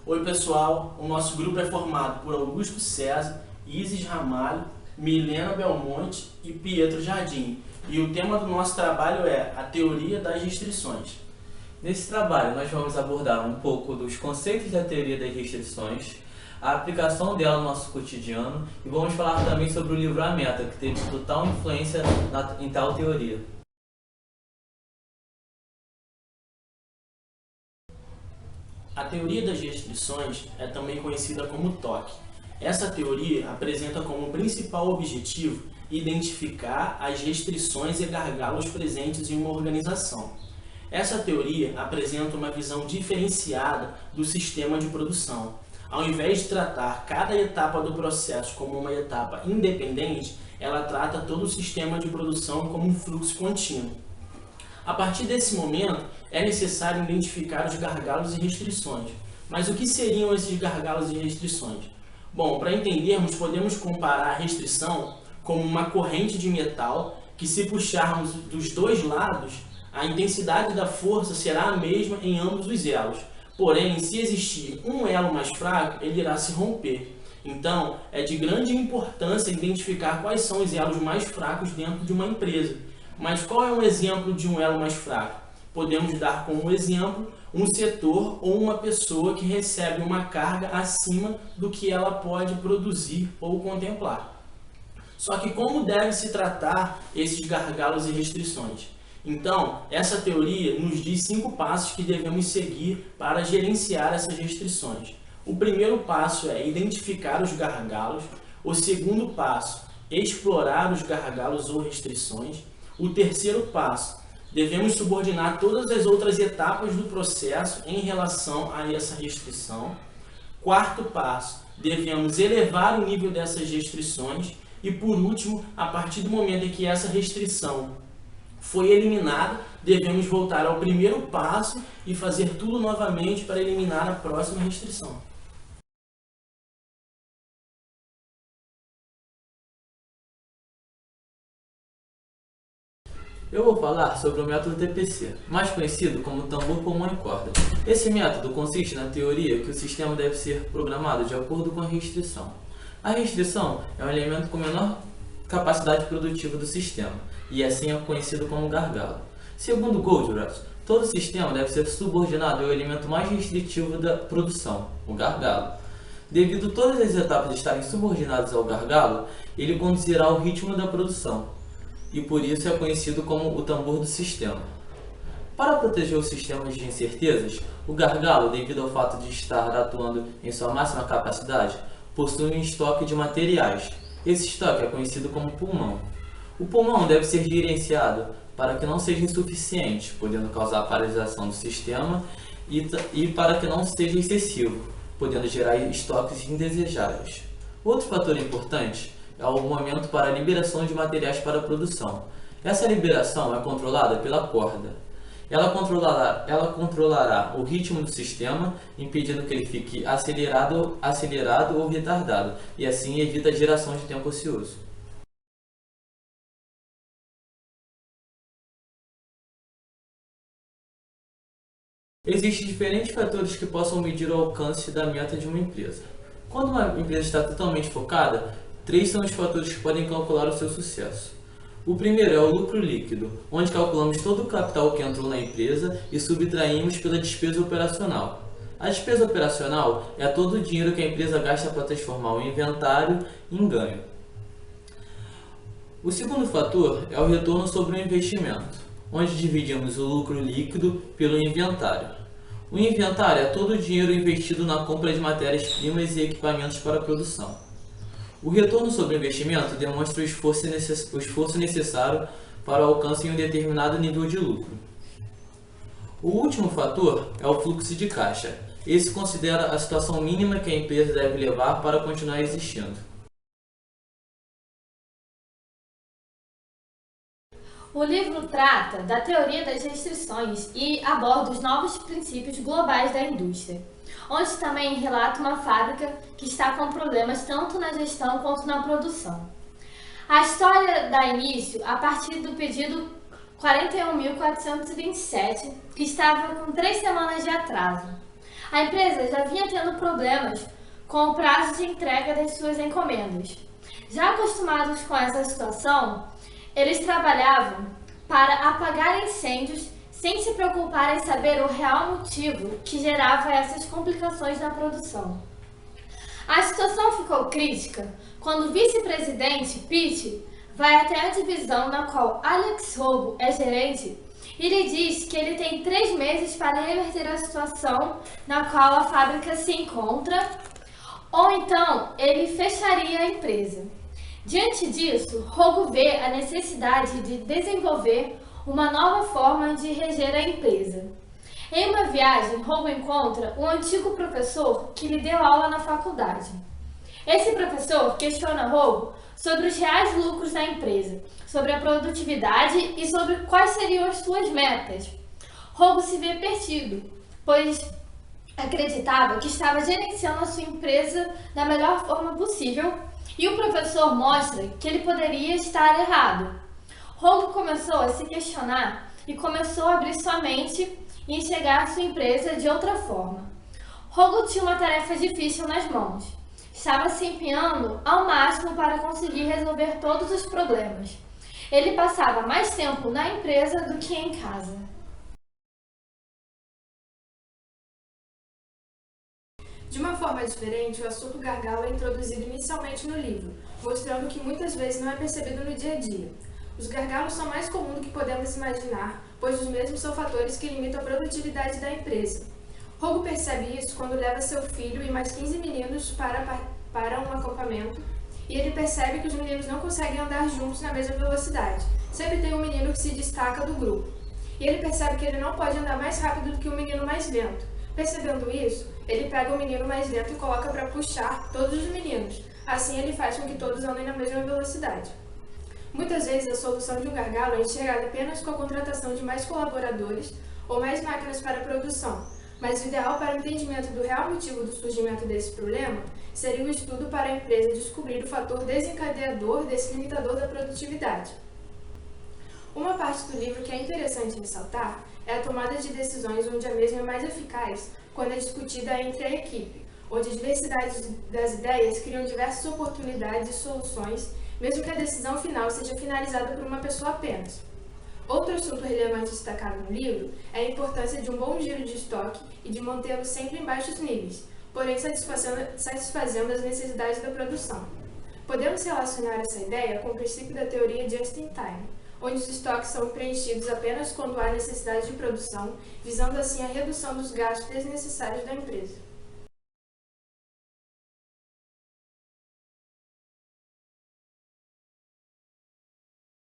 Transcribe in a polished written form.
Oi pessoal, o nosso grupo é formado por Augusto César, Isis Ramalho, Milena Belmonte e Pietro Jardim. E o tema do nosso trabalho é a teoria das restrições. Nesse trabalho, nós vamos abordar um pouco dos conceitos da teoria das restrições, a aplicação dela no nosso cotidiano e vamos falar também sobre o livro A Meta, que teve total influência em tal teoria. A teoria das restrições é também conhecida como TOC. Essa teoria apresenta como principal objetivo identificar as restrições e gargalos presentes em uma organização. Essa teoria apresenta uma visão diferenciada do sistema de produção. Ao invés de tratar cada etapa do processo como uma etapa independente, ela trata todo o sistema de produção como um fluxo contínuo. A partir desse momento, é necessário identificar os gargalos e restrições. Mas o que seriam esses gargalos e restrições? Bom, para entendermos, podemos comparar a restrição como uma corrente de metal que, se puxarmos dos dois lados, a intensidade da força será a mesma em ambos os elos. Porém, se existir um elo mais fraco, ele irá se romper. Então, é de grande importância identificar quais são os elos mais fracos dentro de uma empresa. Mas qual é um exemplo de um elo mais fraco? Podemos dar como exemplo um setor ou uma pessoa que recebe uma carga acima do que ela pode produzir ou contemplar. Só que como deve se tratar esses gargalos e restrições? Então, essa teoria nos diz 5 passos que devemos seguir para gerenciar essas restrições. O primeiro passo é identificar os gargalos. O segundo passo, explorar os gargalos ou restrições. O terceiro passo, devemos subordinar todas as outras etapas do processo em relação a essa restrição. Quarto passo, devemos elevar o nível dessas restrições. E por último, a partir do momento em que essa restrição foi eliminada, devemos voltar ao primeiro passo e fazer tudo novamente para eliminar a próxima restrição. Eu vou falar sobre o método TPC, mais conhecido como tambor pulmão e corda. Esse método consiste na teoria que o sistema deve ser programado de acordo com a restrição. A restrição é um elemento com menor capacidade produtiva do sistema, e assim é conhecido como gargalo. Segundo Goldratt, todo sistema deve ser subordinado ao elemento mais restritivo da produção, o gargalo. Devido todas as etapas estarem subordinadas ao gargalo, ele conduzirá o ritmo da produção, e por isso é conhecido como o tambor do sistema. Para proteger os sistemas de incertezas, o gargalo, devido ao fato de estar atuando em sua máxima capacidade, possui um estoque de materiais. Esse estoque é conhecido como pulmão. O pulmão deve ser gerenciado para que não seja insuficiente, podendo causar paralisação do sistema, e para que não seja excessivo, podendo gerar estoques indesejáveis. Outro fator importante é o momento para a liberação de materiais para a produção. Essa liberação é controlada pela corda. Ela controlará o ritmo do sistema, impedindo que ele fique acelerado ou retardado, e assim evita a geração de tempo ocioso. Existem diferentes fatores que possam medir o alcance da meta de uma empresa. Quando uma empresa está totalmente focada, 3 são os fatores que podem calcular o seu sucesso. O primeiro é o lucro líquido, onde calculamos todo o capital que entrou na empresa e subtraímos pela despesa operacional. A despesa operacional é todo o dinheiro que a empresa gasta para transformar o inventário em ganho. O segundo fator é o retorno sobre o investimento, onde dividimos o lucro líquido pelo inventário. O inventário é todo o dinheiro investido na compra de matérias-primas e equipamentos para a produção. O retorno sobre o investimento demonstra o esforço necessário para o alcance em um determinado nível de lucro. O último fator é o fluxo de caixa. Esse considera a situação mínima que a empresa deve levar para continuar existindo. O livro trata da teoria das restrições e aborda os novos princípios globais da indústria, onde também relata uma fábrica que está com problemas tanto na gestão quanto na produção. A história dá início a partir do pedido 41.427, que estava com 3 semanas de atraso. A empresa já vinha tendo problemas com o prazo de entrega das suas encomendas. Já acostumados com essa situação, eles trabalhavam para apagar incêndios sem se preocupar em saber o real motivo que gerava essas complicações na produção. A situação ficou crítica quando o vice-presidente, Pete, vai até a divisão na qual Alex Rogo é gerente e lhe diz que ele tem 3 meses para reverter a situação na qual a fábrica se encontra, ou então ele fecharia a empresa. Diante disso, Rogo vê a necessidade de desenvolver uma nova forma de reger a empresa. Em uma viagem, Rogo encontra um antigo professor que lhe deu aula na faculdade. Esse professor questiona Rogo sobre os reais lucros da empresa, sobre a produtividade e sobre quais seriam as suas metas. Rogo se vê perdido, pois acreditava que estava gerenciando a sua empresa da melhor forma possível e o professor mostra que ele poderia estar errado. Rogo começou a se questionar e começou a abrir sua mente e enxergar sua empresa de outra forma. Rogo tinha uma tarefa difícil nas mãos. Estava se empenhando ao máximo para conseguir resolver todos os problemas. Ele passava mais tempo na empresa do que em casa. De uma forma diferente, o assunto gargalo é introduzido inicialmente no livro, mostrando que muitas vezes não é percebido no dia a dia. Os gargalos são mais comuns do que podemos imaginar, pois os mesmos são fatores que limitam a produtividade da empresa. Rogo percebe isso quando leva seu filho e mais 15 meninos para um acampamento, e ele percebe que os meninos não conseguem andar juntos na mesma velocidade. Sempre tem um menino que se destaca do grupo. E ele percebe que ele não pode andar mais rápido do que o menino mais lento. Percebendo isso, ele pega o menino mais lento e coloca para puxar todos os meninos. Assim ele faz com que todos andem na mesma velocidade. Muitas vezes a solução de um gargalo é enxergada apenas com a contratação de mais colaboradores ou mais máquinas para a produção, mas o ideal para o entendimento do real motivo do surgimento desse problema seria o estudo para a empresa descobrir o fator desencadeador desse limitador da produtividade. Uma parte do livro que é interessante ressaltar é a tomada de decisões onde a mesma é mais eficaz quando é discutida entre a equipe, onde a diversidade das ideias criam diversas oportunidades e soluções, mesmo que a decisão final seja finalizada por uma pessoa apenas. Outro assunto relevante destacado no livro é a importância de um bom giro de estoque e de mantê-lo sempre em baixos níveis, porém satisfazendo as necessidades da produção. Podemos relacionar essa ideia com o princípio da teoria Just-in-Time, onde os estoques são preenchidos apenas quando há necessidade de produção, visando assim a redução dos gastos desnecessários da empresa.